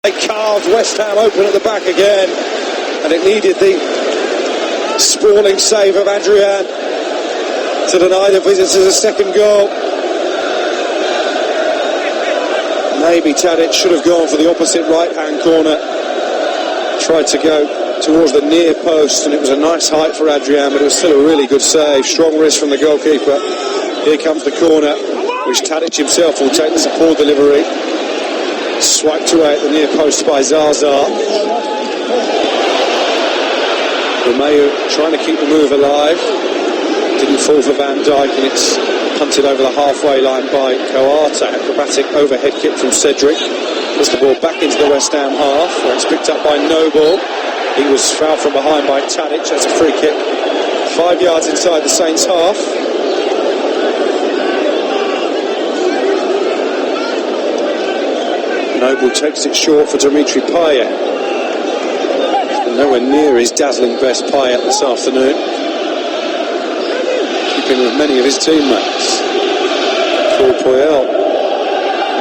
They carved West Ham open at the back again, and it needed the sprawling save of Adrian to deny the visitors a second goal. Maybe Tadic should have gone for the opposite right-hand corner. Tried to go towards the near post, and it was a nice height for Adrian, but it was still a really good save. Strong wrist from the goalkeeper. Here comes the corner, which Tadic himself will take. This a poor delivery. Swiped away at the near post by Zaza. Romeu trying to keep the move alive. Didn't fall for Van Dijk, and it's punted over the halfway line by Coata. Acrobatic overhead kick from Cedric. Puts the ball back into the West Ham half, where it's picked up by Noble. He was fouled from behind by Tadic. That's a free kick. 5 yards inside the Saints half. Noble takes it short for Dimitri Payet. Nowhere near his dazzling best Payet this afternoon. Keeping with many of his teammates. Paul Poyel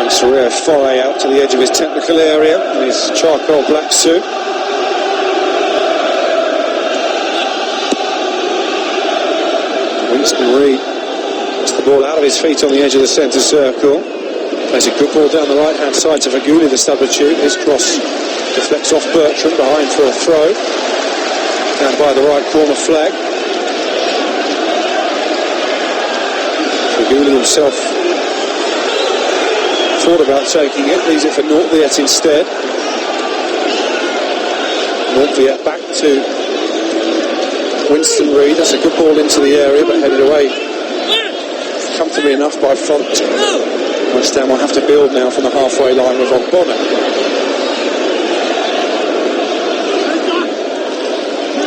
makes a rare foray out to the edge of his technical area in his charcoal black suit. Winston Reid puts the ball out of his feet on the edge of the centre circle. Plays a good ball down the right-hand side to Faguli, the substitute. His cross deflects off Bertram, behind for a throw. Down by the right corner flag. Faguli himself thought about taking it, leaves it for Nortviet instead. Nortviet back to Winston Reid. That's a good ball into the area, but headed away comfortably enough by Font. West Ham will have to build now from the halfway line with Ogbonna.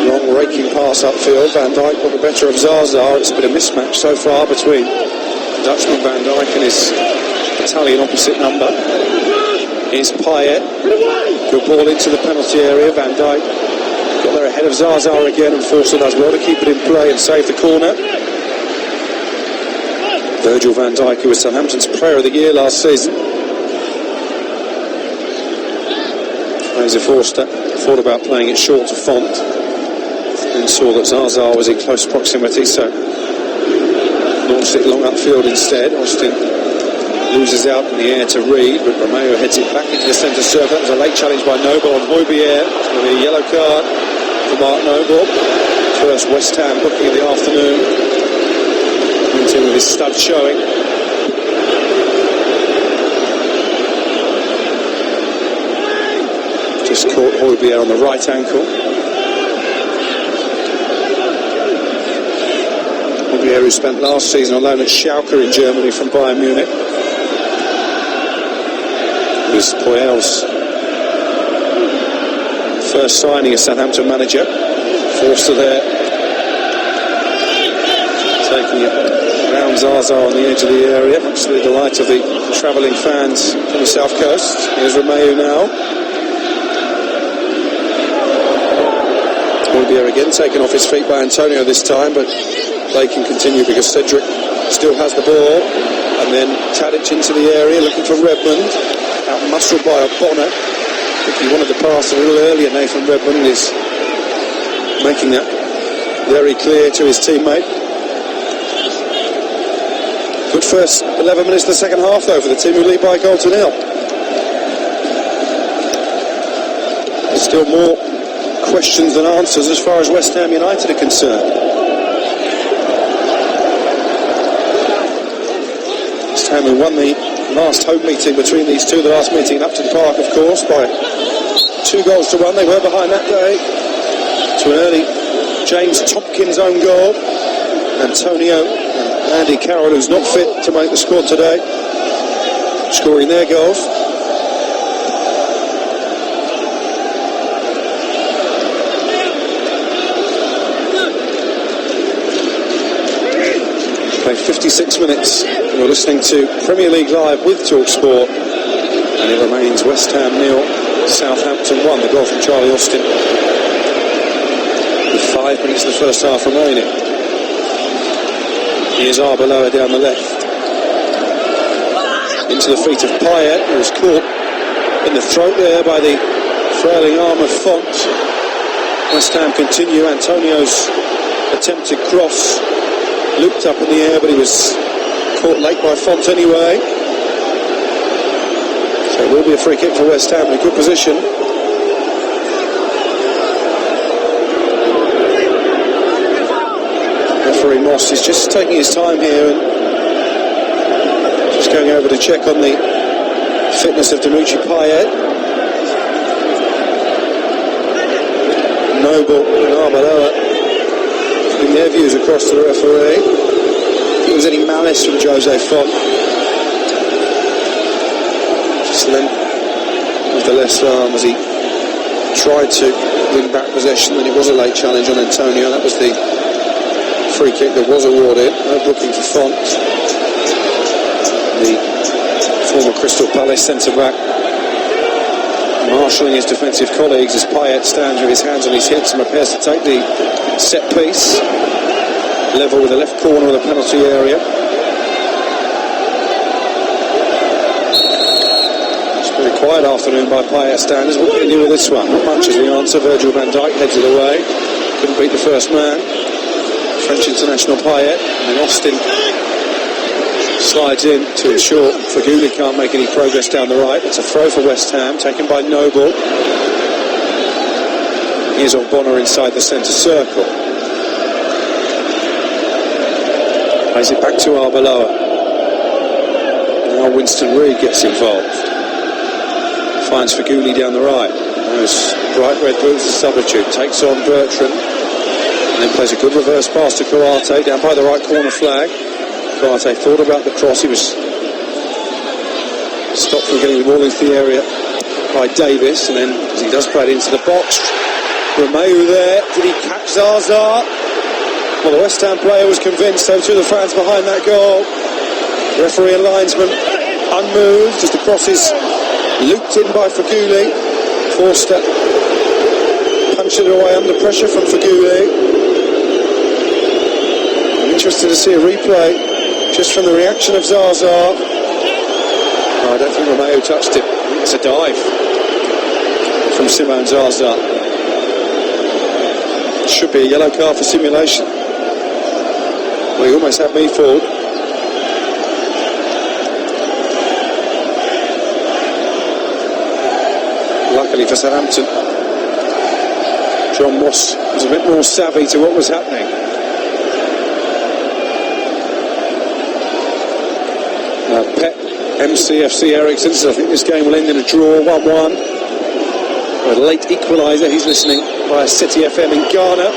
Long raking pass upfield. Van Dijk got the better of Zaza. It's been a mismatch so far between Dutchman Van Dijk and his Italian opposite number. Here's Payet. Good ball into the penalty area. Van Dijk got there ahead of Zaza again, and Forster does well to keep it in play and save the corner. Virgil van Dijk, who was Southampton's Player of the Year last season. Fraser Forster thought about playing it short to Font, and saw that Zaza was in close proximity, so launched it long upfield instead. Austin loses out in the air to Reid, but Romeo heads it back into the centre circle. That was a late challenge by Noble on Højbjerg. It's going to be a yellow card for Mark Noble. First West Ham booking of the afternoon. With his stud showing. Just caught Højbjerg on the right ankle. Højbjerg, who spent last season on loan at Schalke in Germany from Bayern Munich. It was Poyel's first signing as Southampton manager. Forster there, taking it around Zaza on the edge of the area, much to the delight of the travelling fans from the south coast. Here's Romeu now. Højbjerg again taken off his feet by Antonio this time, but they can continue because Cedric still has the ball. And then Tadic into the area looking for Redmond. Out muscled by Ogbonna. I think he wanted to pass a little earlier. Nathan Redmond is making that very clear to his teammate. Good first 11 minutes of the second half, though, for the team who lead by a goal to nil. Still more questions than answers as far as West Ham United are concerned. West Ham who won the last home meeting between these two, the last meeting in Upton Park, of course, by 2 goals to 1. They were behind that day to an early James Tompkins own goal. Antonio and Andy Carroll, who's not fit to make the squad today, scoring their goals. Played 56 minutes. You're listening to Premier League Live with TalkSport, and it remains West Ham 0, Southampton 1. The goal from Charlie Austin with 5 minutes of the first half remaining. Here's Arbeloa down the left. Into the feet of Payet, who was caught in the throat there by the frailing arm of Font. West Ham continue. Antonio's attempted cross looped up in the air, but he was caught late by Font anyway. So it will be a free kick for West Ham in a good position. Referee Moss is just taking his time here and just going over to check on the fitness of Dimitri Payet. Noble and Arbeloa in their views across to the referee. If there was any malice from Jose Font, just lent with the left arm as he tried to win back possession, and it was a late challenge on Antonio. That was the free kick that was awarded. No booking for Font, the former Crystal Palace centre-back, marshalling his defensive colleagues as Payet stands with his hands on his hips and prepares to take the set piece, level with the left corner of the penalty area. It's been a quiet afternoon by Payet standards. What can he do with this one? Not much is the answer. Virgil van Dijk heads it away. Couldn't beat the first man. French international Payet, and Austin slides in to ensure Faguli can't make any progress down the right. It's a throw for West Ham, taken by Noble. Here's Ogbonna inside the centre circle. Plays it back to Arbeloa. Now Winston Reid gets involved. Finds Faguli down the right. Those bright red boots of substitute. Takes on Bertrand. And then plays a good reverse pass to Kouate down by the right corner flag. Kouate thought about the cross. He was stopped from getting the ball into the area by Davis, and then as he does play it into the box, Romeu there. Did he catch Zaza? Well, the West Ham player was convinced, so too the fans behind that goal. Referee and linesman unmoved as the cross is looped in by Faguli. Forster punched it away under pressure from Faguli. I'm interested to see a replay just from the reaction of Zaza. No, I don't think Romeu touched it. I think it's a dive from Simone Zaza. Should be a yellow card for simulation. Well, he almost had me fooled. Luckily for Southampton, John Moss was a bit more savvy to what was happening. Pep, MCFC Ericsson says, I think this game will end in a draw, 1-1. A late equaliser, he's listening via City FM in Ghana.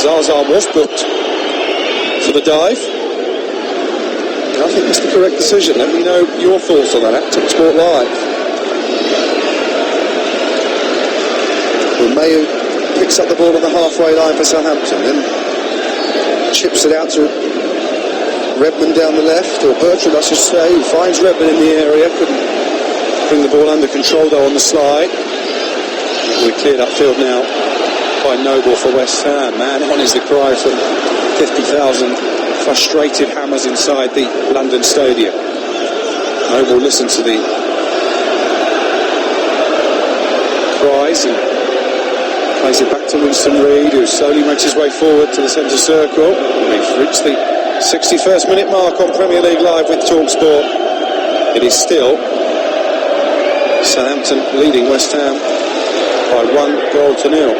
Zaza was booked for the dive. And I think that's the correct decision. Let me know your thoughts on that at TalkSport Live. Romeu picks up the ball on the halfway line for Southampton, then chips it out to Redmond down the left, or Bertrand I should say, who finds Redmond in the area. Couldn't bring the ball under control though on the slide. We cleared upfield now by Noble for West Ham. Man on is the cry from 50,000 frustrated hammers inside the London Stadium. Noble listened to the cries and plays it back to Winston Reid, who slowly makes his way forward to the centre circle. We've reached the 61st minute mark on Premier League Live with TalkSport. It is still Southampton leading West Ham by 1-0.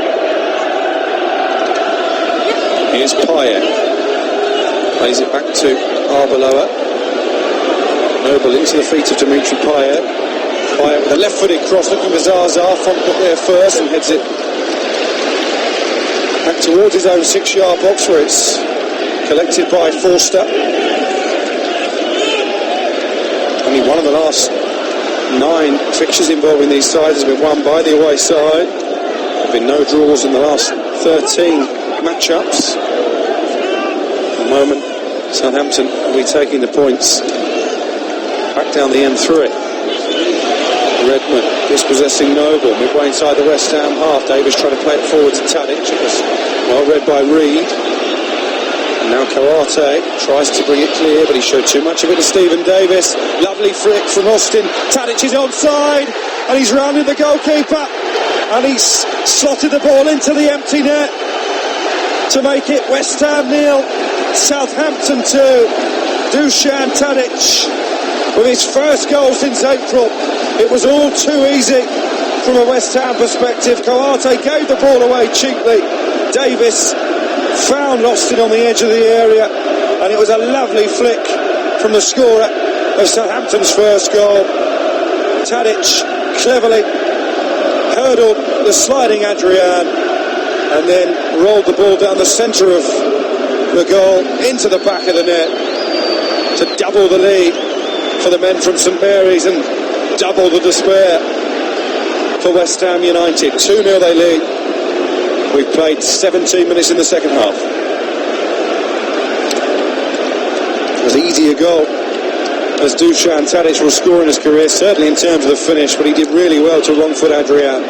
Here's Payet. Plays it back to Arbeloa. Noble into the feet of Dimitri Payet. Payet with a left-footed cross looking for Zaza. Font got there first and heads it back towards his own 6-yard box where it's collected by Forster. Only one of the last 9 fixtures involving these sides has been won by the away side. There have been no draws in the last 13 matchups. At the moment, Southampton will be taking the points back down the M3. Redmond dispossessing Noble midway inside the West Ham half. Davis trying to play it forward to Tadic. It was well read by Reid. Now Kawate tries to bring it clear, but he showed too much of it to Stephen Davis. Lovely flick from Austin. Tadic is onside, and he's rounded the goalkeeper, and he's slotted the ball into the empty net to make it West Ham 0, Southampton 2. Dusan Tadic with his first goal since April. It was all too easy from a West Ham perspective. Kawate gave the ball away cheaply. Davis found Austin on the edge of the area, and it was a lovely flick from the scorer of Southampton's first goal. Tadic cleverly hurdled the sliding Adrian and then rolled the ball down the centre of the goal into the back of the net to double the lead for the men from St Mary's and double the despair for West Ham United. 2-0 they lead. We've played 17 minutes in the second half. As easy a goal as Dusan Tadic will score in his career, certainly in terms of the finish, but he did really well to wrong foot Adrian.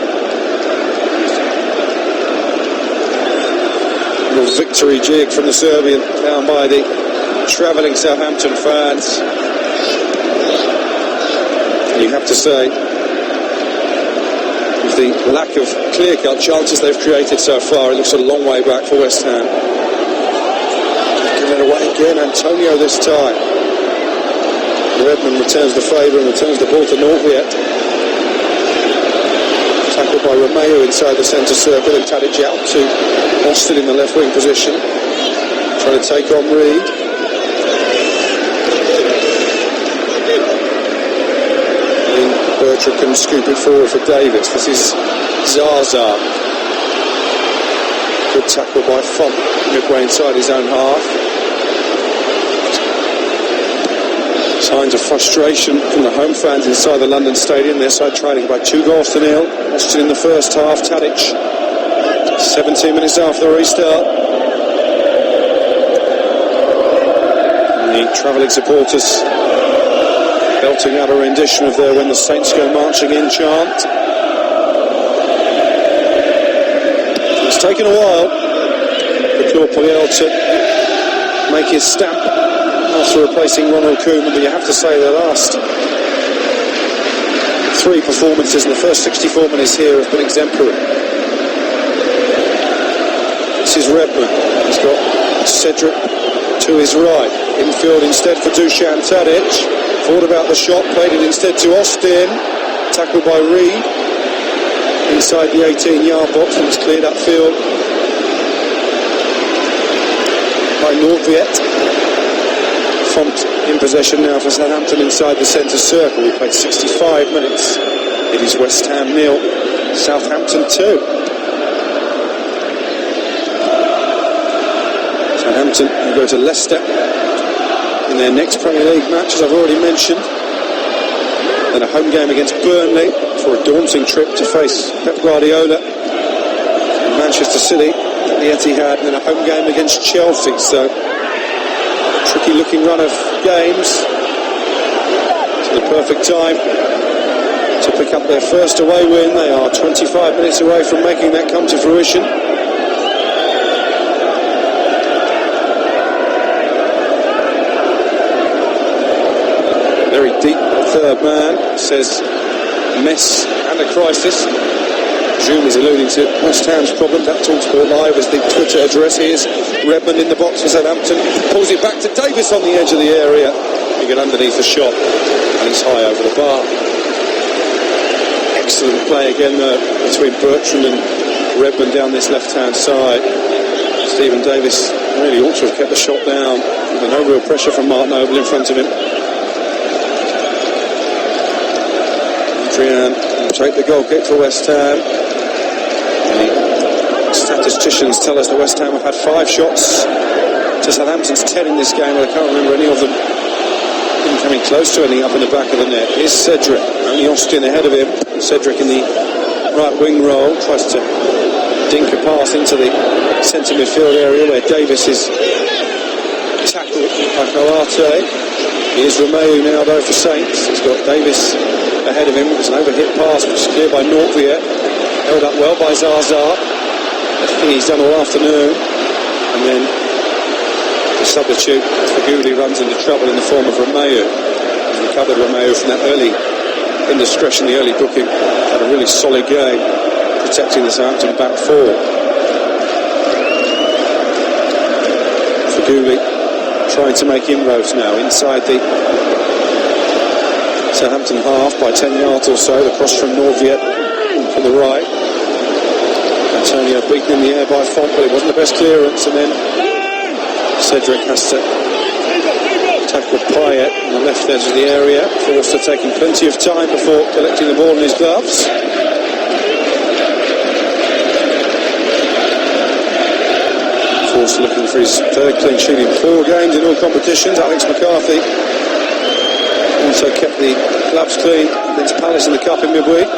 Little victory jig from the Serbian down by the travelling Southampton fans. And you have to say, with the lack of clear-cut chances they've created so far, it looks a long way back for West Ham. Giving it away again, Antonio this time. Redmond returns the favour and returns the ball to Norviet. Tackled by Romeo inside the centre circle, and Tadic out to Austin in the left wing position, trying to take on Reed. Bertrand can scoop it forward for Davis. This is Zaza. Good tackle by Font midway inside his own half. Signs of frustration from the home fans inside the London Stadium. Their side trailing by 2-0. Austin in the first half. Tadic 17 minutes after the restart. And the travelling supporters belting out a rendition of their "When the Saints Go Marching In" chant. It's taken a while for Claude Puel to make his stamp after replacing Ronald Koeman, but you have to say the last three performances in the first 64 minutes here have been exemplary. This is Redmond. He's got Cedric to his right. Infield instead for Dusan Tadic. Thought about the shot, played it instead to Austin. Tackled by Reed inside the 18-yard box, and it's cleared upfield by Norviet. Font in possession now for Southampton inside the centre circle. We played 65 minutes. It is West Ham 0, Southampton 2. Southampton will go to Leicester in their next Premier League match, as I've already mentioned. Then a home game against Burnley for a daunting trip to face Pep Guardiola in Manchester City at the Etihad, and then a home game against Chelsea. So a tricky looking run of games. To the perfect time to pick up their first away win. They are 25 minutes away from making that come to fruition. Very deep third man, says mess and a crisis. I presume he's alluding to West Ham's problem. That TalkSport Live is the Twitter address. Here's Redmond in the box for Southampton. Pulls it back to Davis on the edge of the area. He got underneath the shot and he's high over the bar. Excellent play again though between Bertrand and Redmond down this left-hand side. Stephen Davis really ought to have kept the shot down. No real pressure from Mark Noble in front of him. Adrian will take the goal kick for West Ham. The statisticians tell us that West Ham have had 5 shots to Southampton's 10 in this game, but I can't remember any of them even coming close to ending up in the back of the net. Here's Cedric, only Austin ahead of him. Cedric in the right wing role tries to dink a pass into the centre midfield area where Davis is tackled by Kawate. Here's Romeo now though for Saints. He's got Davis ahead of him. It's an overhit pass which is cleared by Norviet, held up well by Zaza. I think he's done all afternoon. And then The substitute for Gooley runs into trouble in the form of Romeu. He's recovered Romeu from that early indiscretion, the early booking. Had a really solid game protecting the Southampton back four. For Gooley, trying to make inroads now inside the Southampton half by 10 yards or so. The cross from Norviet from the right. Antonio beaten in the air by Font, but it wasn't the best clearance, and then Cedric has to tackle Payet on the left edge of the area. Forster taking plenty of time before collecting the ball in his gloves. Forster looking for his third clean sheet in 4 games in all competitions. Alex McCarthy also kept the gloves clean against Palace in the Cup in midweek.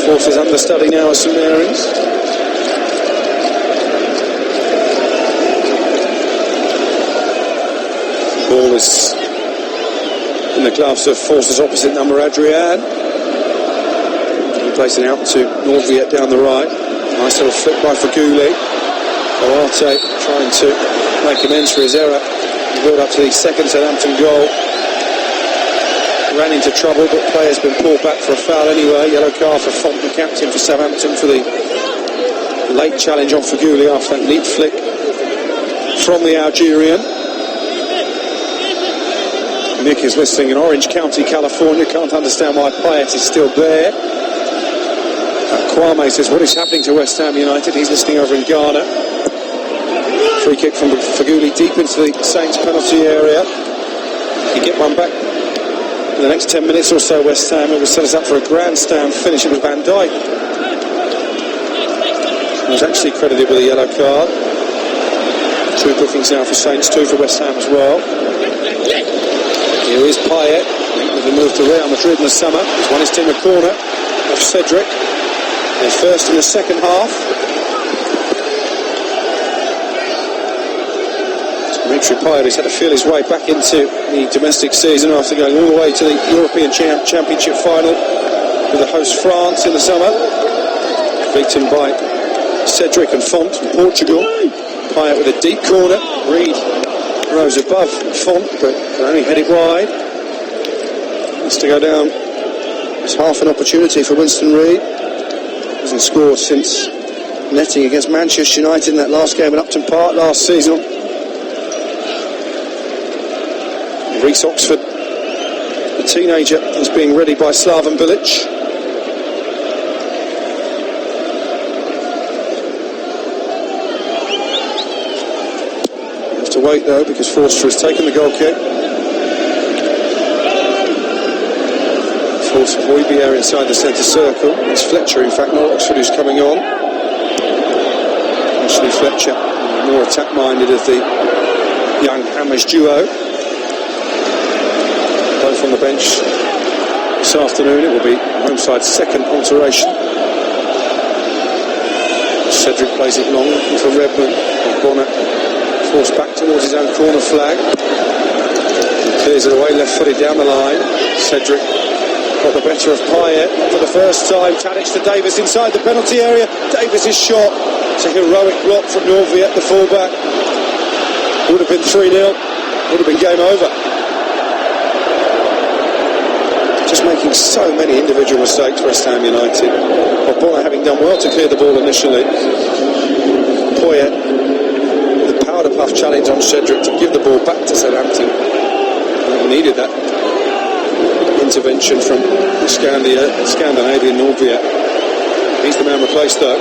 Forster's understudy now at St Mary's. Ball is in the gloves of Forster's opposite number, Adrian. Placing out to Norviet down the right. Nice little flick by Faguli. Duarte trying to make amends for his error. He built up to the second Southampton goal. Ran into trouble, but player's been pulled back for a foul anyway. Yellow card for Font, the captain for Southampton, for the late challenge on Faguli after that neat flick from the Algerian. Nick is listening in Orange County, California. Can't understand why Payet is still there. Kwame says, what is happening to West Ham United? He's listening over in Ghana. Free kick from Faguli deep into the Saints penalty area. You get one back in the next 10 minutes or so. West Ham, it will set us up for a grandstand finish. It was Van Dijk. He was actually credited with a yellow card. 2 bookings now for Saints, 2 for West Ham as well. Here is Payet, with a move to Real Madrid in the summer. He's won his team a corner off Cedric. They're first in the second half. Dimitri Payet has had to feel his way back into the domestic season after going all the way to the European Championship final with the host France in the summer. Beaten by Cedric and Font from Portugal. Payet with a deep corner. Reed rose above Font, but only headed wide. Has to go down. It's half an opportunity for Winston Reid. Hasn't scored since netting against Manchester United in that last game at Upton Park last season. Reece Oxford, the teenager, is being readied by Slaven Bilic. To wait though, because Forster has taken the goal kick. Forster Højbjerg inside the centre circle. It's Fletcher, in fact, not Oxford, who's coming on. Ashley Fletcher, more attack-minded of the young Hammers duo. Both on the bench this afternoon. It will be home side's second alteration. Cedric plays it long for Redmond. Bonner forced back towards his own corner flag. He clears it away, left-footed down the line. Cedric got the better of Payet for the first time. Tadic to Davis inside the penalty area. Davis' shot. It's a heroic block from Norviet, the fullback. Would have been 3-0. Would have been game over. Just making so many individual mistakes, West Ham United. Bonner having done well to clear the ball initially. Payet, the puff challenge on Cedric to give the ball back to Southampton. He needed that intervention from Scandinavian Norviet. He's the man replaced though,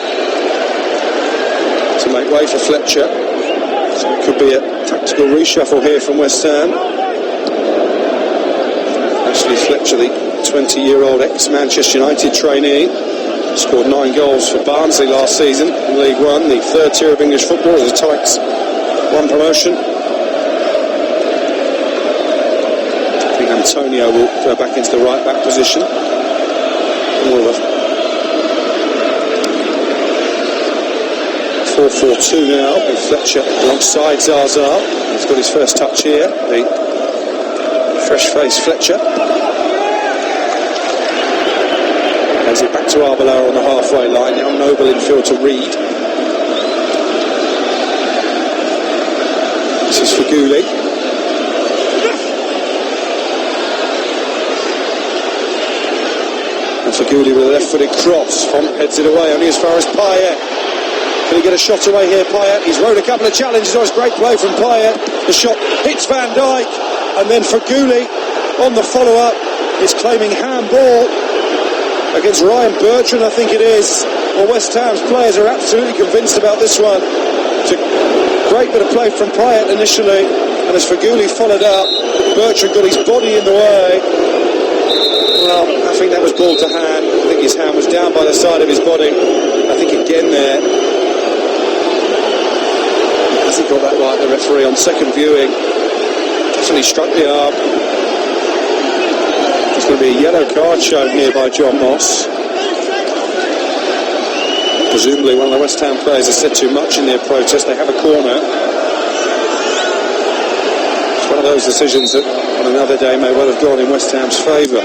to make way for Fletcher. So it could be a tactical reshuffle here from West Ham. Ashley Fletcher, the 20-year-old ex-Manchester United trainee, scored 9 goals for Barnsley last season in League One, the 3rd tier of English football as the Tykes won promotion. I think Antonio will go back into the right back position. More of a 4-4-2 now with Fletcher alongside Zaza. He's got his first touch here, the fresh-faced Fletcher. Plays it back to Arbeloa on the halfway line. Now Noble infield to Reed. This is Faguli. And Faguli with a left-footed cross. Font heads it away, only as far as Payet. Can he get a shot away here, Payet? He's rode a couple of challenges. It was great play from Payet. The shot hits Van Dijk, and then Faguli on the follow-up is claiming handball against Ryan Bertrand, I think it is. Well, West Ham's players are absolutely convinced about this one. It's a great bit of play from Payet initially, and as Faguli followed up, Bertrand got his body in the way. Well, I think that was ball to hand. I think his hand was down by the side of his body. I think again there, hasn't got that right, the referee, on second viewing. Definitely struck the arm. There's going to be a yellow card shown here by John Moss. Presumably one of the West Ham players has said too much in their protest. They have a corner. It's one of those decisions that on another day may well have gone in West Ham's favour.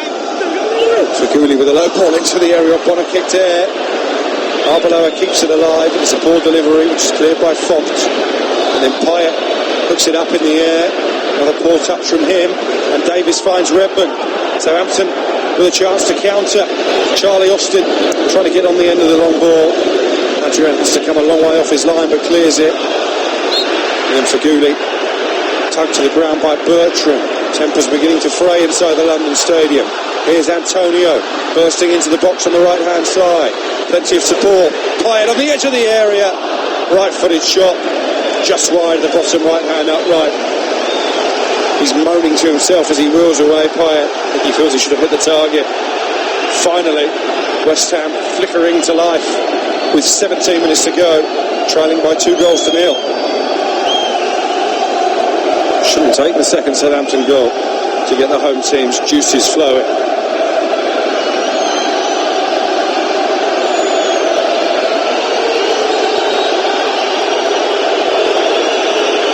Faguli with a low ball into the area of Bonner, kicked air. Arbeloa keeps it alive. It's a poor delivery, which is cleared by Font. And then Payet hooks it up in the air. Another poor touch from him. And Davis finds Redmond. Southampton with a chance to counter. Charlie Austin trying to get on the end of the long ball. Adrian has to come a long way off his line, but clears it. And then Faguli tugged to the ground by Bertrand. Tempers beginning to fray inside the London Stadium. Here's Antonio bursting into the box on the right-hand side. Plenty of support. Payet on the edge of the area. Right-footed shot. Just wide of the bottom right-hand upright. He's moaning to himself as he wheels away. Payet, I think he feels he should have hit the target. Finally, West Ham flickering to life with 17 minutes to go, trailing by 2-0. Shouldn't take the second Southampton goal to get the home team's juices flowing.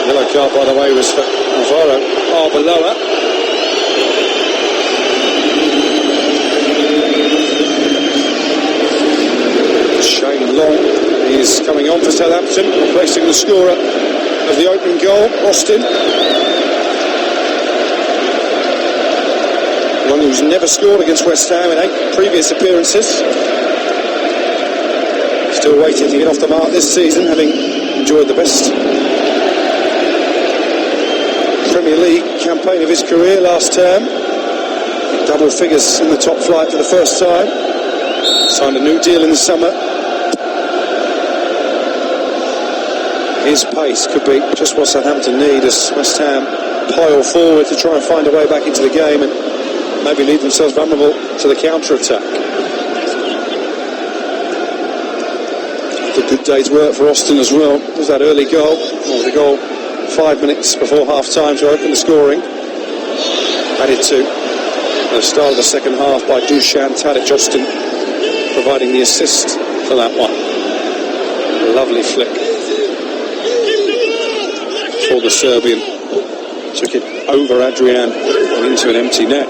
Yellow card, by the way, was for Alvaro Arbeloa. Shane Long is coming on for Southampton, replacing the scorer of the opening goal, Austin. One who's never scored against West Ham in 8 previous appearances. Still waiting to get off the mark this season, having enjoyed the best Premier League campaign of his career last term. Double figures in the top flight for the first time. Signed a new deal in the summer. His pace could be just what Southampton need as West Ham pile forward to try and find a way back into the game and maybe leave themselves vulnerable to the counter-attack. A good day's work for Austin as well. It was that early goal, or the goal 5 minutes before half-time to open the scoring. Added to at the start of the second half by Dusan Tadic. Austin providing the assist for that one. A lovely flick for the Serbian. Took it over Adrian and into an empty net.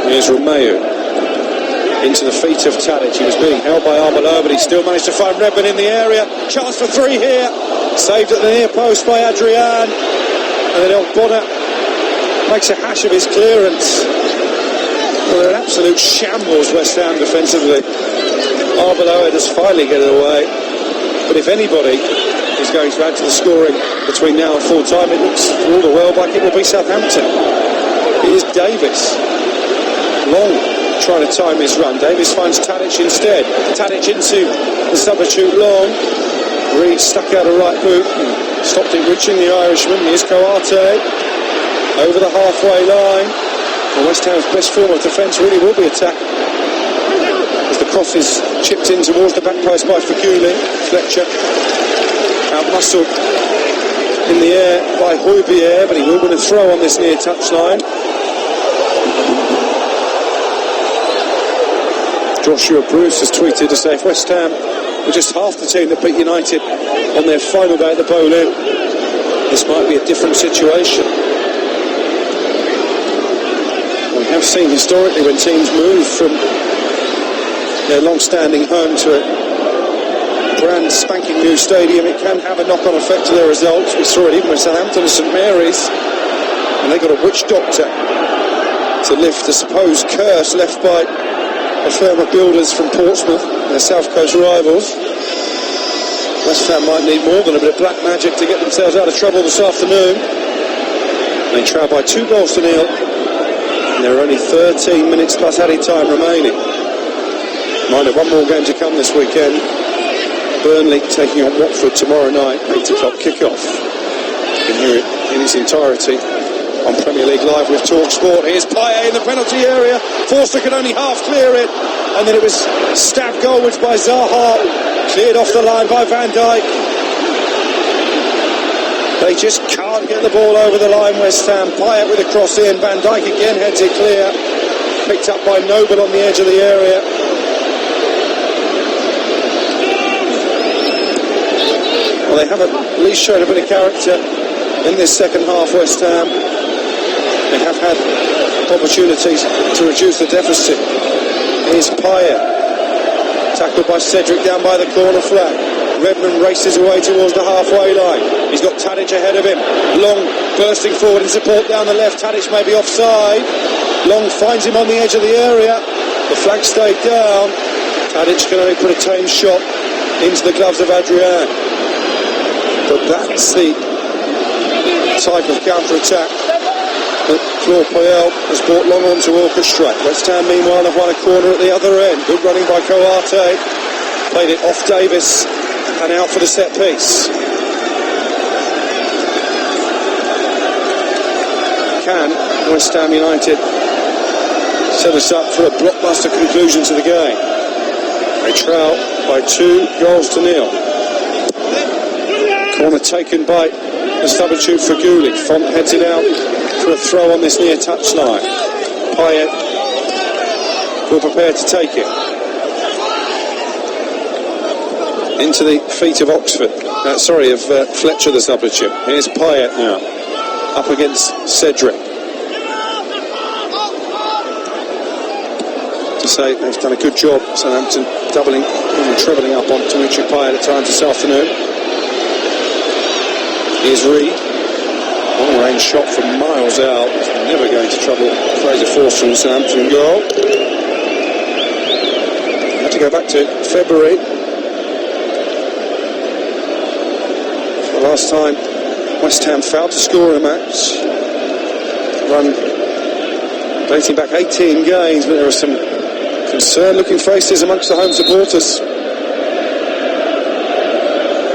Here's Romeu into the feet of Tadic. He was being held by Arbeloa, but he still managed to find Redmond in the area. Chance for 3 here. Saved at the near post by Adrian. And then Bonner makes a hash of his clearance. Well, they're an absolute shambles, West Ham defensively. Arbeloa does finally get it away. But if anybody is going to add to the scoring between now and full time, it looks for all the world like it will be Southampton. It is Davis. Long trying to time his run. Davis finds Tadic instead. Tadic into the substitute Long. Reed stuck out a right boot and stopped it reaching the Irishman. Here's Coate over the halfway line. And West Ham's best form of defence really will be attack. As the cross is chipped in towards the back post by Faguli. Fletcher out-muscled in the air by Højbjerg, but he will win a throw on this near touchline. Joshua Bruce has tweeted to say if West Ham were just half the team that beat United on their final day at the Boleyn, this might be a different situation. We have seen historically when teams move from their long-standing home to a brand spanking new stadium, it can have a knock-on effect to their results. We saw it even with Southampton and St Mary's, and they got a witch doctor to lift the supposed curse left by a firm of builders from Portsmouth, their South Coast rivals. West Ham might need more than a bit of black magic to get themselves out of trouble this afternoon. They trail by 2 goals to nil, and there are only 13 minutes plus added time remaining. Mind, one more game to come this weekend. Burnley taking on Watford tomorrow night, 8 o'clock kickoff. You can hear it in its entirety on Premier League Live with Talk Sport. Here's Payet in the penalty area. Forster could only half clear it, and then it was stabbed goalwards by Zaha, cleared off the line by Van Dijk. They just can't get the ball over the line, West Ham. Payet with a cross in, Van Dijk again heads it clear, picked up by Noble on the edge of the area. Well, they have at least shown a bit of character in this second half, West Ham. They have had opportunities to reduce the deficit. Here's Payet, tackled by Cedric down by the corner flag. Redmond races away towards the halfway line. He's got Tadic ahead of him. Long bursting forward in support down the left. Tadic may be offside. Long finds him on the edge of the area. The flag stayed down. Tadic can only put a tame shot into the gloves of Adrian. But that's the type of counter-attack that Claude Puel has brought long on to orchestrate. West Ham meanwhile have won a corner at the other end. Good running by Coate. Played it off Davis and out for the set piece. Can West Ham United set us up for a blockbuster conclusion to the game? They trail by 2 goals to nil. Corner taken by the substitute for Goulet. Font heads it out for a throw on this near touchline. Payet will prepare to take it. Into the feet of Oxford. Fletcher, the substitute. Here's Payet now. Up against Cedric. To say they've done a good job, Southampton, doubling and trebling up on Dimitri Payet at times this afternoon. Here's Reed. Long-range shot from miles out. It's never going to trouble Fraser Forster and Southampton goal. Had to go back to February. The last time West Ham failed to score in a match. Run dating back 18 games, but there are some concerned-looking faces amongst the home supporters.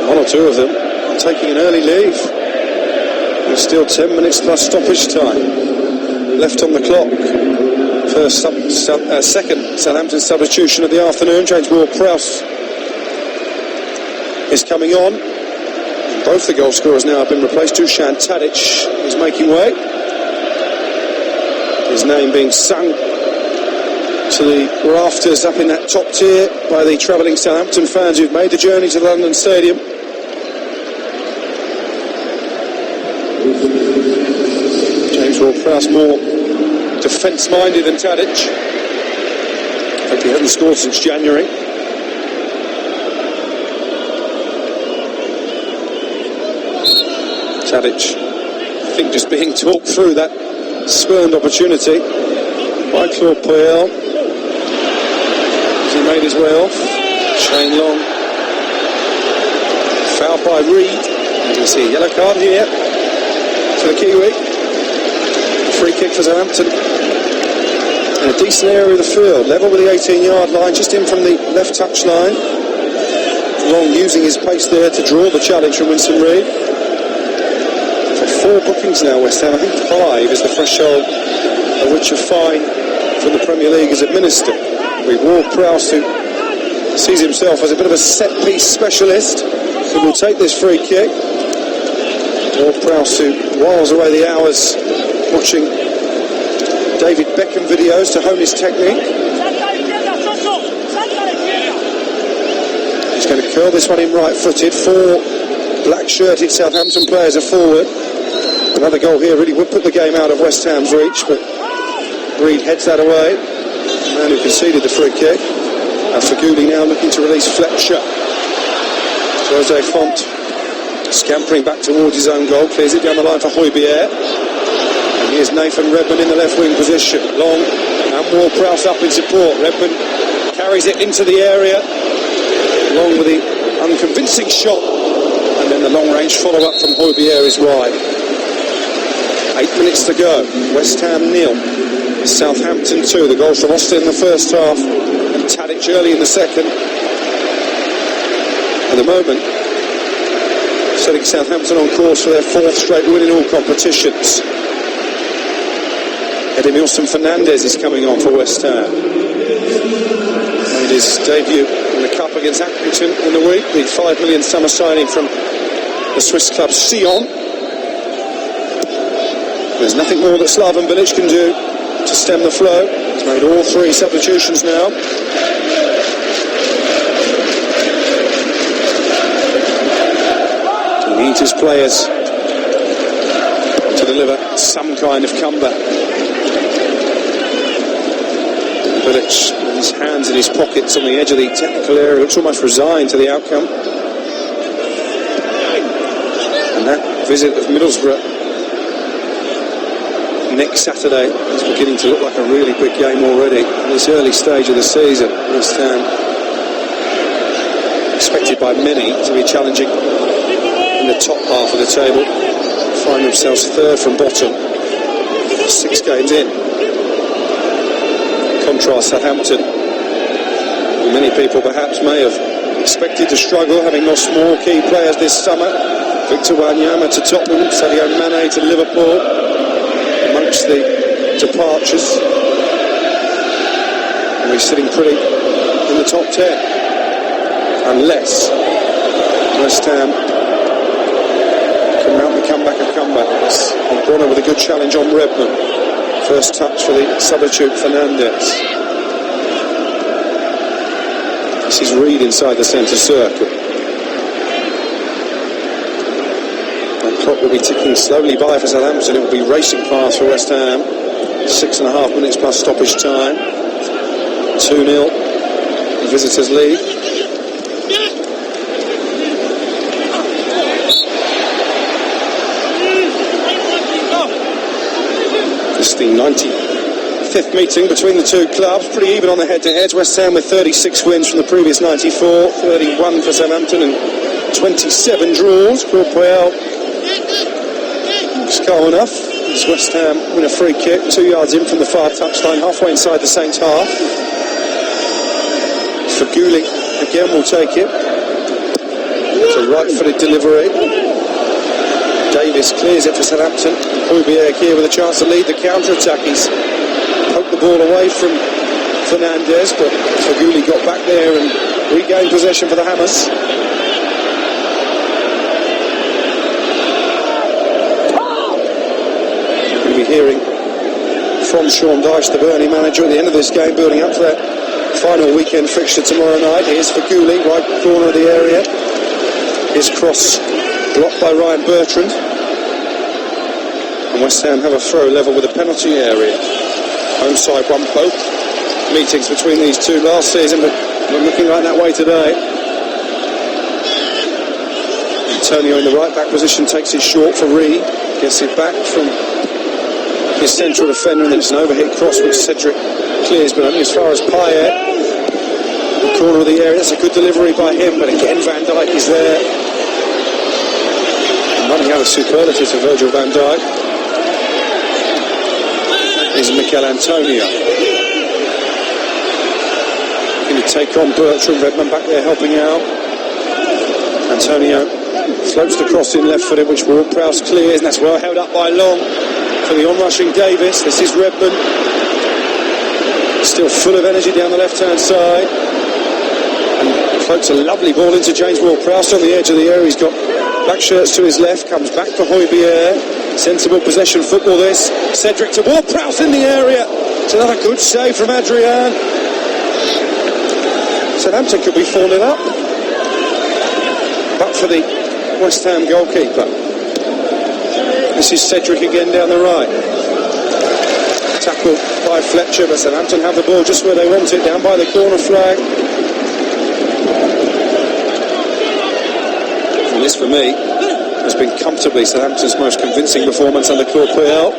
1 or 2 of them are taking an early leave. There's still 10 minutes plus stoppage time left on the clock. Second Southampton substitution of the afternoon. James Ward-Prowse is coming on. Both the goal scorers now have been replaced. Dusan Tadic is making way. His name being sung to the rafters up in that top tier by the travelling Southampton fans who've made the journey to the London Stadium. James Ward-Prowse more defence-minded than Tadic. I think he hasn't scored since January. Tadic, I think, just being talked through that spurned opportunity by Claude Puel as he made his way off. Shane Long fouled by Reed. You can see a yellow card here for the Kiwi. Free kick for Southampton in a decent area of the field, level with the 18-yard line, just in from the left touch line. Long using his pace there to draw the challenge from Winston Reid. 4 bookings now, West Ham. I think 5 is the threshold at which a fine from the Premier League is administered. With Ward-Prowse, who sees himself as a bit of a set-piece specialist, who will take this free kick. Ward-Prowse, who whiles away the hours watching David Beckham videos to hone his technique. He's going to curl this one in right-footed. 4 black-shirted Southampton players are forward. Another goal here really would put the game out of West Ham's reach, but Reed heads that away. The man who conceded the free kick. Faguli now looking to release Fletcher. Jose Font scampering back towards his own goal, clears it down the line for Højbjerg. And here's Nathan Redmond in the left wing position. Long and Ward-Prowse up in support. Redmond carries it into the area, along with the unconvincing shot. And then the long-range follow-up from Højbjerg is wide. 8 minutes to go. West Ham 0. Southampton 2. The goals from Austin in the first half and Tadic early in the second. At the moment, setting Southampton on course for their 4th straight win in all competitions. Edimilson Fernandez is coming on for West Ham. Made his debut in the Cup against Accrington in the week. The $5 million summer signing from the Swiss club Sion. There's nothing more that Slaven Bilic can do to stem the flow. He's made all 3 substitutions now. He needs his players to deliver some kind of comeback. Bilic, with his hands in his pockets on the edge of the technical area, looks almost resigned to the outcome. And that visit of Middlesbrough next Saturday is beginning to look like a really big game already in this early stage of the season. West Ham expected by many to be challenging in the top half of the table, find themselves 3rd from bottom, 6 games in. Contrast Southampton, who many people perhaps may have expected to struggle, having lost more key players this summer. Victor Wanyama to Tottenham, Sadio Mane to Liverpool, amongst the departures. And he's sitting pretty in the top 10, unless West Ham can mount the comeback of comebacks. Bonner with a good challenge on Redmond. First touch for the substitute Fernandez. This is Reed inside the centre circle. That clock will be ticking slowly by for Southampton. It will be racing past for West Ham. 6.5 minutes plus stoppage time. 2-0. The visitors lead. It's the 95th meeting between the two clubs, pretty even on the head-to-heads. West Ham with 36 wins from the previous 94, 31 for Southampton and 27 draws. Claude Puel is calm enough. As West Ham win a free kick, 2 yards in from the far touchline, halfway inside the Saints' half. Faguli again will take it. It's a right-footed delivery. Davis clears it for Southampton. Højbjerg here with a chance to lead the counter-attack. He's poked the ball away from Fernandez, but Faguli got back there and regained possession for the Hammers. We're going to be hearing from Sean Dyche, the Burnley manager, at the end of this game, building up to that final weekend fixture tomorrow night. Here's Faguli, right corner of the area. His cross blocked by Ryan Bertrand. And West Ham have a throw level with the penalty area. Onside one poke. Meetings between these two last season, but not looking like that way today. Antonio in the right back position takes it short for Reed. Gets it back from his central defender, and it's an overhit cross which Cedric clears, but only as far as Payet. The corner of the area. That's a good delivery by him, but again Van Dijk is there. Running out of superlatives for Virgil van Dijk is Mikel Antonio. Going to take on Bertrand. Redmond back there helping out. Antonio floats the cross in left-footed, which Ward-Prowse clears, and that's well held up by Long for the on-rushing Davis. This is Redmond, still full of energy down the left-hand side, and floats a lovely ball into James Ward-Prowse on the edge of the area. He's got black shirts to his left, comes back for Højbjerg. Sensible possession football this. Cedric to Ward-Prowse in the area. It's another good save from Adrian. Southampton could be 4-0 up, but for the West Ham goalkeeper. This is Cedric again down the right. Tackled by Fletcher, but Southampton have the ball just where they want it, down by the corner flag. this for me has been comfortably Southampton's most convincing performance under Claude Puel.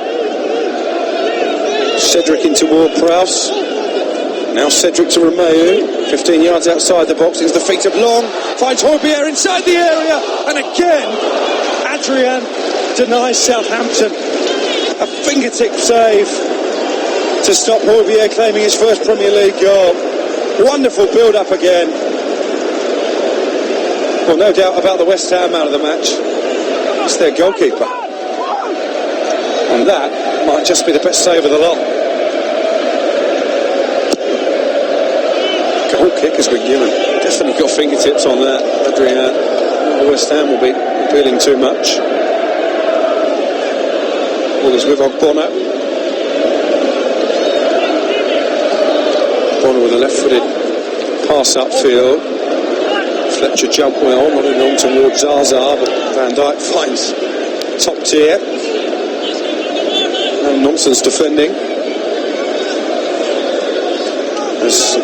Cedric in toward Prowse. Now Cedric to Romeu. 15 yards outside the box. Into the feet of Long. Finds Højbjerg inside the area. And again, Adrian denies Southampton. A fingertip save to stop Højbjerg claiming his first Premier League goal. Wonderful build-up again. Well, no doubt about the West Ham man of the match. It's their goalkeeper. And that might just be the best save of the lot. Goal kick has been given. Definitely got fingertips on that, Adrian. The West Ham will be appealing too much. Ball is with Bono. Bono with a left-footed pass upfield. Fletcher jumped well, nodding on towards Zaza, but Van Dijk finds top tier. No nonsense defending. As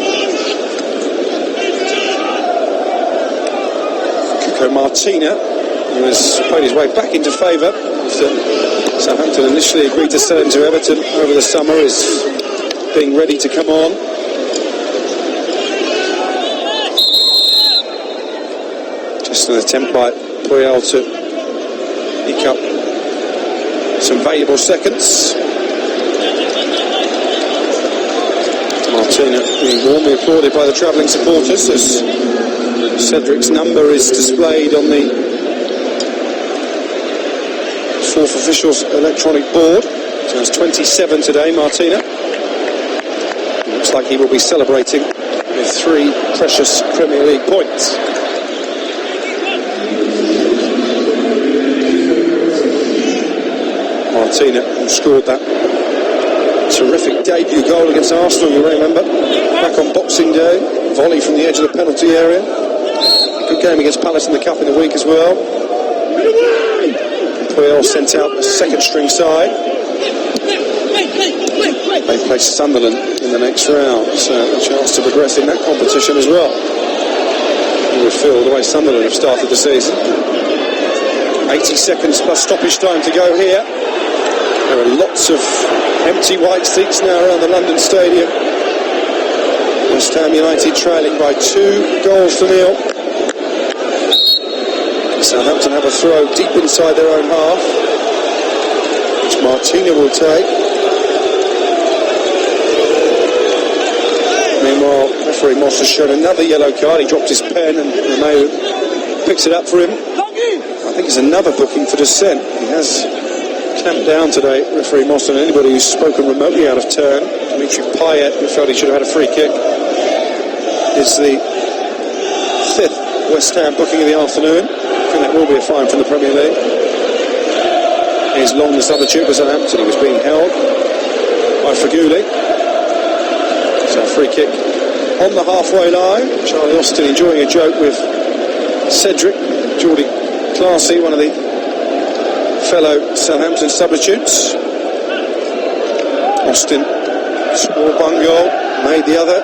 Kiko Martina, who has played his way back into favour after Southampton initially agreed to sell him to Everton over the summer, is being ready to come on. Just an attempt by Puel to pick up some valuable seconds. Martina being warmly applauded by the travelling supporters as Cedric's number is displayed on the fourth official's electronic board. So it's 27 today, Martina. Looks like he will be celebrating with 3 precious Premier League points. Martina, who scored that terrific debut goal against Arsenal, you remember, back on Boxing Day, volley from the edge of the penalty area. Good game against Palace in the Cup in the week as well. Puel sent out the second string side. They play Sunderland in the next round, so a chance to progress in that competition as well. You would feel the way Sunderland have started the season. 80 seconds plus stoppage time to go here. There are lots of empty white seats now around the London Stadium. West Ham United trailing by 2 goals to nil. Southampton have a throw deep inside their own half, which Martina will take. Meanwhile, referee Moss has shown another yellow card. He dropped his pen and Romeu picks it up for him. I think it's another booking for dissent. He has clamped down today, referee Moss, on anybody who's spoken remotely out of turn. Dimitri Payet, who felt he should have had a free kick, is the 5th West Ham booking of the afternoon. I think that will be a fine from the Premier League. Here's Long, the substitute for Southampton. He was being held by Faguli. So a free kick on the halfway line. Charlie Austin enjoying a joke with Cedric. Geordie Classy, one of the fellow Southampton substitutes. Austin scored 1 goal, made the other.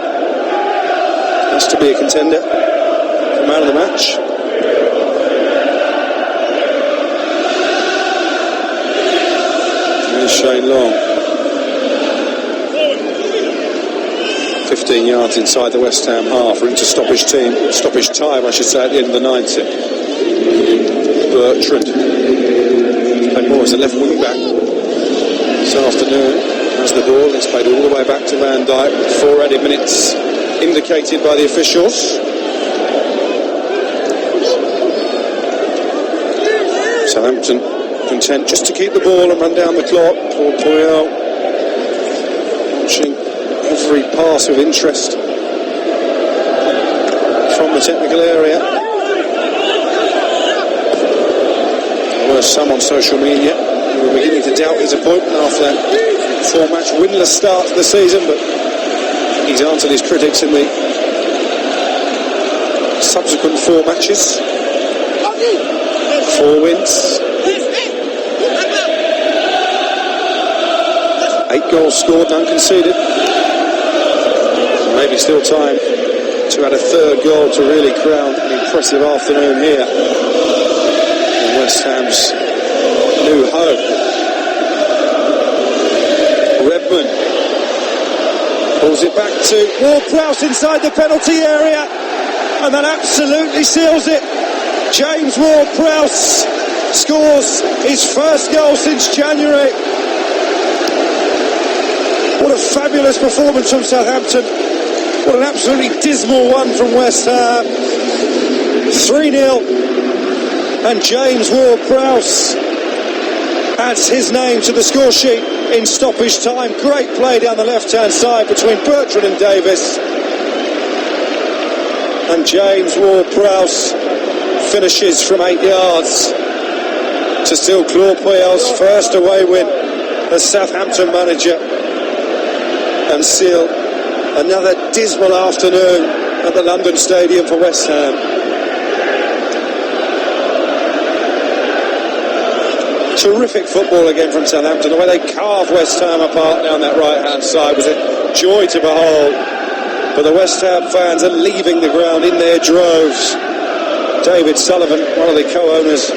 Has to be a contender for man of the match. Here's Shane Long. 15 yards inside the West Ham half. We're into stoppage time, I should say, at the end of the 90. Bertrand played more as a left wing back this afternoon. Has the ball, it's played all the way back to Van Dijk. 4 added minutes indicated by the officials. Southampton content just to keep the ball and run down the clock. Claude Puel watching every pass with interest from the technical area. There were some on social media who were beginning to doubt his appointment after that 4-match winless start to the season, but he's answered his critics in the subsequent 4 matches. 4 wins. 8 goals scored, none conceded. Maybe still time to add a 3rd goal to really crown an impressive afternoon here. West Ham's new home. Redmond pulls it back to Ward-Prowse inside the penalty area, and that absolutely seals it. James Ward-Prowse scores his first goal since January. What a fabulous performance from Southampton. What an absolutely dismal one from West Ham. 3-0, and James Ward-Prowse adds his name to the score sheet in stoppage time. Great play down the left-hand side between Bertrand and Davis. And James Ward-Prowse finishes from 8 yards to seal Claude Puel's first away win as Southampton manager, and seal another dismal afternoon at the London Stadium for West Ham. Terrific football again from Southampton. The way they carved West Ham apart down that right-hand side was a joy to behold. But the West Ham fans are leaving the ground in their droves. David Sullivan, one of the co-owners,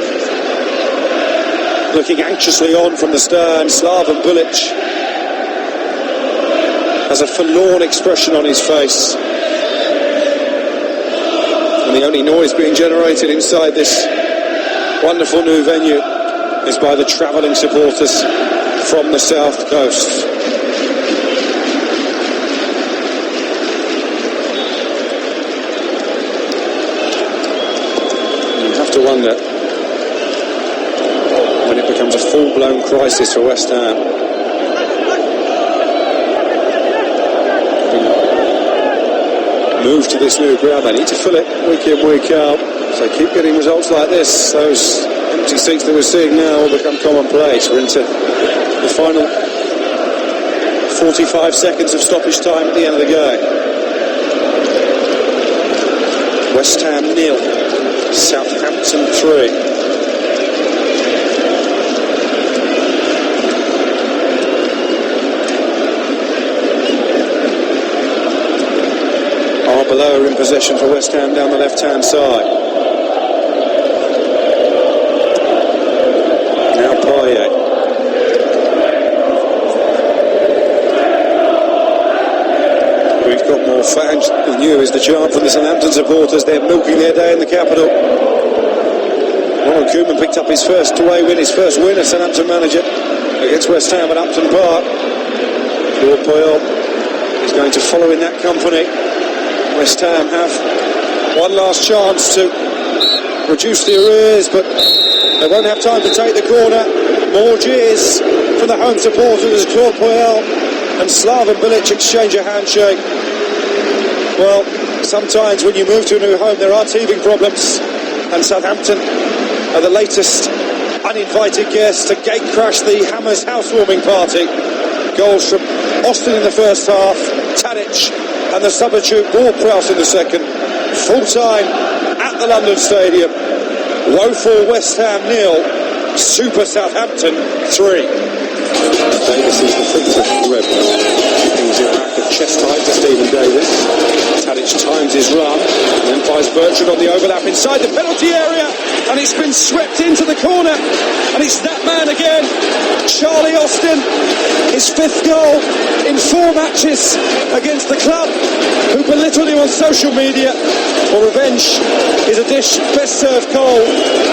looking anxiously on from the stand. Slaven Bilic has a forlorn expression on his face. And the only noise being generated inside this wonderful new venue is by the travelling supporters from the south coast. You have to wonder when it becomes a full-blown crisis for West Ham. Move to this new ground, they need to fill it week in, week out. So keep getting results like this. Those empty seats that we're seeing now will become commonplace. We're into the final 45 seconds of stoppage time at the end of the game. West Ham 0, Southampton 3. Below in possession for West Ham down the left-hand side. Now Payet. We've got more fans than you is the chant from the Southampton supporters. They're milking their day in the capital. Ronald Koeman picked up his first away win, his first win as Southampton manager against West Ham at Upton Park. Claude Puel is going to follow in that company. West Ham have one last chance to reduce the arrears, but they won't have time to take the corner. More jeers from the home supporters as Claude Puel and Slaven Bilic exchange a handshake. Well, sometimes when you move to a new home there are teething problems, and Southampton are the latest uninvited guests to gate crash the Hammers housewarming party. Goals from Austin in the first half, Tadic and the substitute Ward-Prowse in the second. Full time at the London Stadium. Woeful West Ham 0, Super Southampton 3. Davis is the fixer for Redmond. Brings it back at chest height to Stephen Davis. Tadic times his run and then finds Bertrand on the overlap inside the penalty area, and it's been swept into the corner, and it's that man again, Charlie Austin, his 5th goal in 4 matches against the club, who belittled him on social media. Well, revenge is a dish best served cold.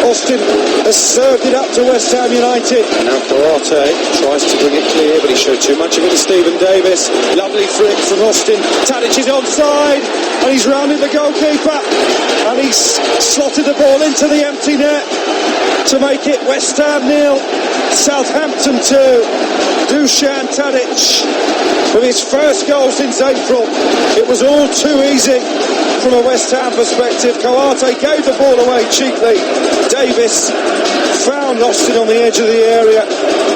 Austin has served it up to West Ham United. Now Karate tries to bring it clear, but he showed too much of it to Stephen Davis. Lovely flick from Austin. Tadic is onside, and he's rounded the goalkeeper, and he's slotted the ball into the empty net to make it West Ham 0, Southampton 2. Dusan Tadic with his first goal since April. It was all too easy from a West Ham perspective. Kouate gave the ball away cheaply. Davis found Austin on the edge of the area,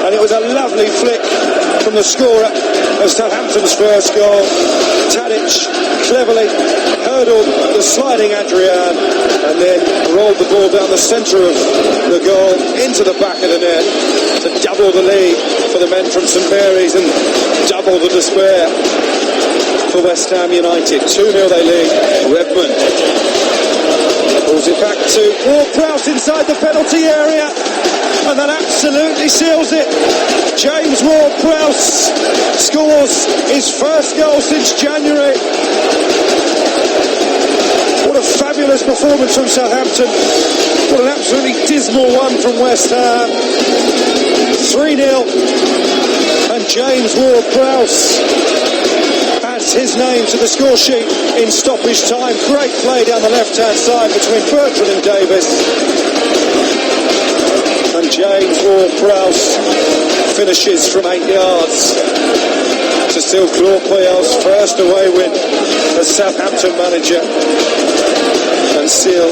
and it was a lovely flick from the scorer of Southampton's first goal. Tadic cleverly hurdled the sliding Adrian and then rolled the ball down the centre of the goal into the back of the net to double the lead for the men from St Mary's and double the despair for West Ham United. 2-0 they lead. Redmond Pulls it back to Ward-Prowse inside the penalty area, and that absolutely seals it. James Ward-Prowse scores his first goal since January. What a fabulous performance from Southampton. What an absolutely dismal one from West Ham. 3-0, and James Ward-Prowse adds his name to the score sheet in stoppage time. Great play down the left-hand side between Bertrand and Davis. And James Ward-Prowse finishes from 8 yards to seal Claude Puel's first away win as Southampton manager, and seal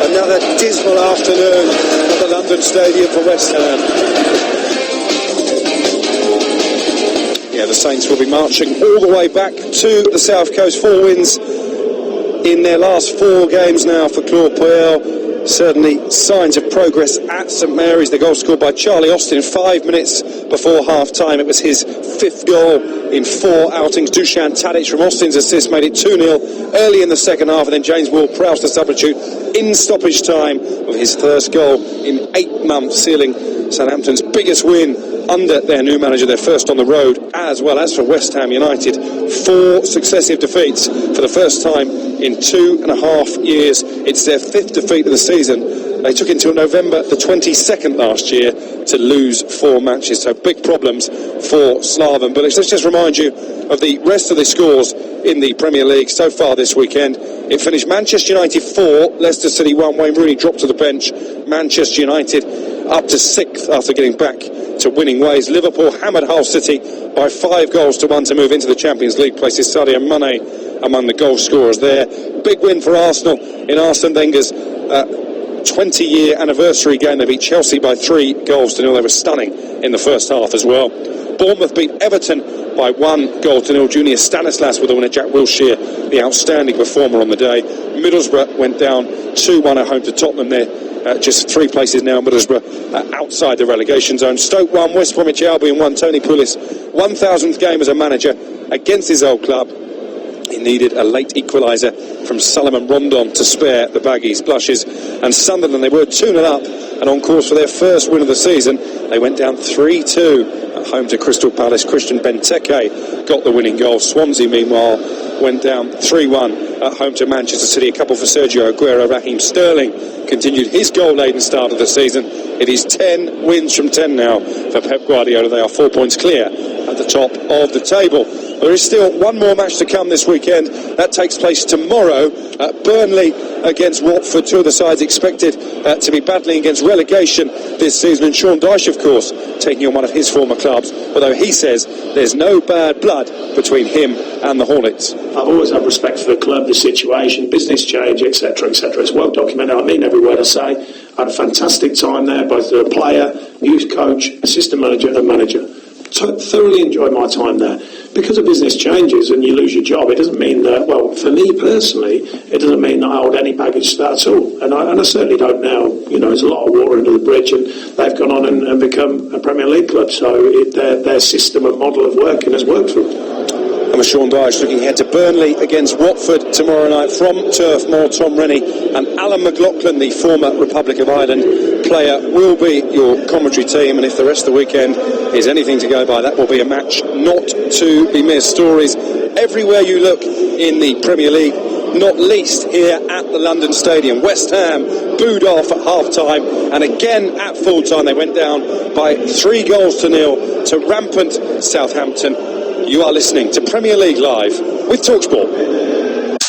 another dismal afternoon at the London Stadium for West Ham. Yeah, the Saints will be marching all the way back to the South Coast. 4 wins in their last 4 games now for Claude Puel. Certainly signs of progress at St Mary's. The goal scored by Charlie Austin 5 minutes before half-time. It was his 5th goal in 4 outings. Dusan Tadic from Austin's assist made it 2-0 early in the second half, and then James Ward-Prowse, the substitute, in stoppage time of his first goal in 8 months, sealing Southampton's biggest win under their new manager, their first on the road, as well as for West Ham United. 4 successive defeats for the first time in 2.5 years. It's their 5th defeat of the season. They took until November the 22nd last year to lose 4 matches, so big problems for Slaven. But let's just remind you of the rest of the scores in the Premier League so far this weekend. It finished Manchester United 4, Leicester City 1. Wayne Rooney dropped to the bench. Manchester United up to 6th after getting back to winning ways. Liverpool hammered Hull City by 5-1 to move into the Champions League places. Sadio Mane among the goal scorers there. Big win for Arsenal in Arsene Wenger's 20-year anniversary game. They beat Chelsea by 3-0. They were stunning in the first half as well. Bournemouth beat Everton by 1-0. Junior Stanislas with the winner. Jack Wilshere, the outstanding performer on the day. Middlesbrough went down 2-1 at home to Tottenham there. Just 3 places now, Middlesbrough outside the relegation zone. Stoke 1, West Bromwich Albion 1. Tony Pulis, 1,000th game as a manager against his old club. He needed a late equaliser from Solomon Rondon to spare the Baggies blushes. And Sunderland, they were 2-0 up and on course for their first win of the season. They went down 3-2 at home to Crystal Palace. Christian Benteke got the winning goal. Swansea, meanwhile, went down 3-1 at home to Manchester City. A couple for Sergio Aguero. Raheem Sterling continued his goal-laden start of the season. It is 10 wins from 10 now for Pep Guardiola. They are 4 points clear at the top of the table. There is still one more match to come this weekend. That takes place tomorrow at Burnley against Watford. 2 of the sides expected to be battling against relegation this season. And Sean Dyche, of course, taking on one of his former clubs, although he says there's no bad blood between him and the Hornets. I've always had respect for the club, the situation, business change, etc., etc. It's well documented. I mean every word I say. I had a fantastic time there, both as a player, youth coach, assistant manager and manager. Thoroughly enjoyed my time there. Because of business changes and you lose your job, it doesn't mean that, well, for me personally, it doesn't mean that I hold any baggage to that at all. And I certainly don't now. You know, there's a lot of water under the bridge, and they've gone on and become a Premier League club. So their system of model of working has worked for them. And with Sean Dyche looking ahead to Burnley against Watford tomorrow night from Turf Moor. Tom Rennie and Alan McLaughlin, the former Republic of Ireland player, will be your commentary team. And if the rest of the weekend is anything to go by, that will be a match not to be missed. Stories everywhere you look in the Premier League, not least here at the London Stadium. West Ham booed off at half-time, and again at full-time they went down by 3-0 to rampant Southampton. You are listening to Premier League Live with TalkSport.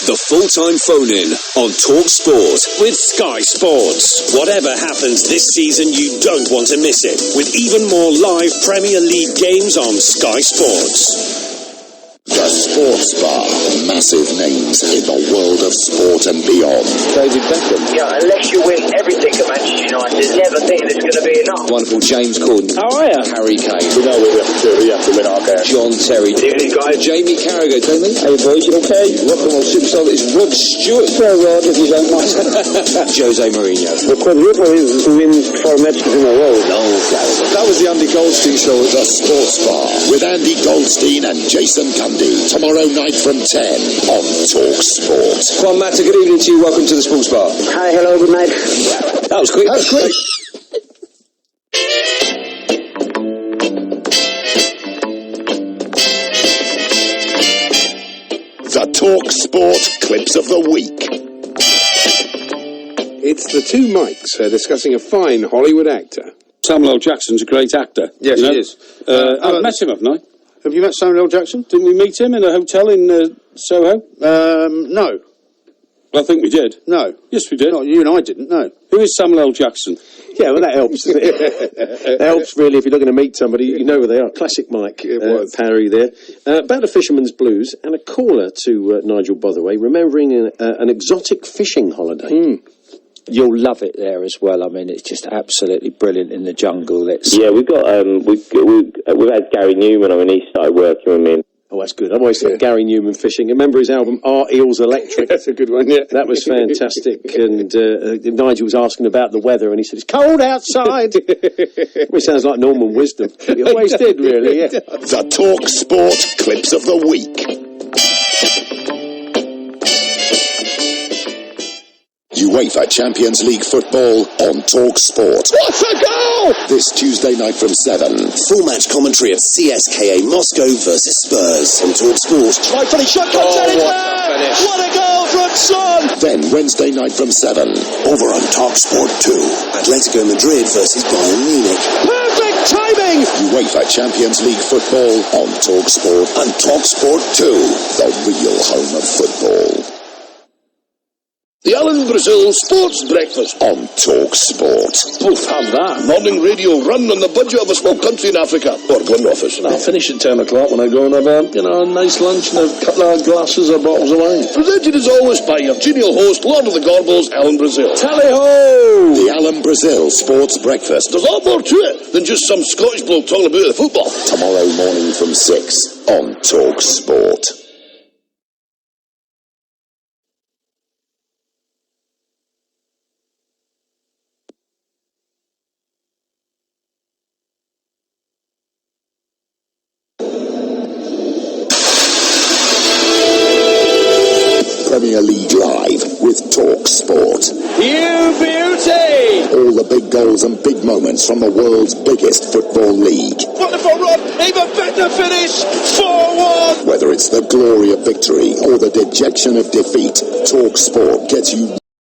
The full-time phone-in on TalkSport with Sky Sports. Whatever happens this season, you don't want to miss it, with even more live Premier League games on Sky Sports. The Sports Bar. Massive names in the world of sport and beyond. David Beckham. Yeah, unless you win everything at Manchester United, never think there's going to be enough. wonderful James Corden. How are you? Harry Kane. We know what we have to do. We have to win our game. John Terry. Evening, guys. Jamie Carragher. Jamie. Hey, boys, you okay? Welcome on Superstar. It's Rod Stewart. Fair word, if you don't mind. Jose Mourinho. The quadruple is to win 4 matches in a row. Noel Gallagher. That was the Andy Goldstein show. The Sports Bar with Andy Goldstein and Jason Cundy. Tomorrow night from 10 on Talk Sport. Juan Mata, good evening to you. Welcome to the Sports Bar. Hi, hello, good night. That was quick. That was quick. The Talk Sport Clips of the Week. It's the two Mikes discussing a fine Hollywood actor. Samuel L. Jackson's a great actor. Yes, you know? he is. I've met him, haven't I? Have you met Samuel L. Jackson? Didn't we meet him in a hotel in Soho? No. I think we did. No. Yes, we did. No, you and I didn't, no. Who is Samuel L. Jackson? Yeah, well, that helps. That helps, really, if you're looking to meet somebody, you know where they are. Classic Mike parry there. About the Fisherman's Blues, and a caller to Nigel Botherway, remembering an exotic fishing holiday. You'll love it there as well. I mean, it's just absolutely brilliant in the jungle. Yeah, we've got we've had Gary Newman on when he started working with me. Oh, that's good. I've always thought Gary Newman fishing. Remember his album, Our Eels Electric? That's a good one, yeah. That was fantastic. And Nigel was asking about the weather, and he said, it's cold outside. Which sounds like Norman Wisdom. He always did, really, yeah. The Talk Sport Clips of the Week. UEFA Champions League football on Talk Sport. What a goal! This Tuesday night from 7. Full match commentary of CSKA Moscow versus Spurs on Talk Sport. Right footed shot comes out in there! What a goal from Son! Then Wednesday night from 7. Over on Talk Sport 2. Atletico Madrid versus Bayern Munich. Perfect timing! UEFA Champions League football on Talk Sport and Talk Sport 2. The real home of football. The Alan Brazil Sports Breakfast on Talk Sport. Both have that. Morning radio run on the budget of a small country in Africa. Or Glenrothes. I'll finish at 10 o'clock when I go and have a nice lunch and a couple of glasses or bottles of wine. Presented as always by your genial host, Lord of the Gorbals, Alan Brazil. Tally-ho! The Alan Brazil Sports Breakfast. There's a lot more to it than just some Scottish bloke talking about the football. Tomorrow morning from 6 on Talk Sport. Premier League Live with Talk Sport. You beauty! All the big goals and big moments from the world's biggest football league. Wonderful run, even better finish, 4-1! Whether it's the glory of victory or the dejection of defeat, Talk Sport gets you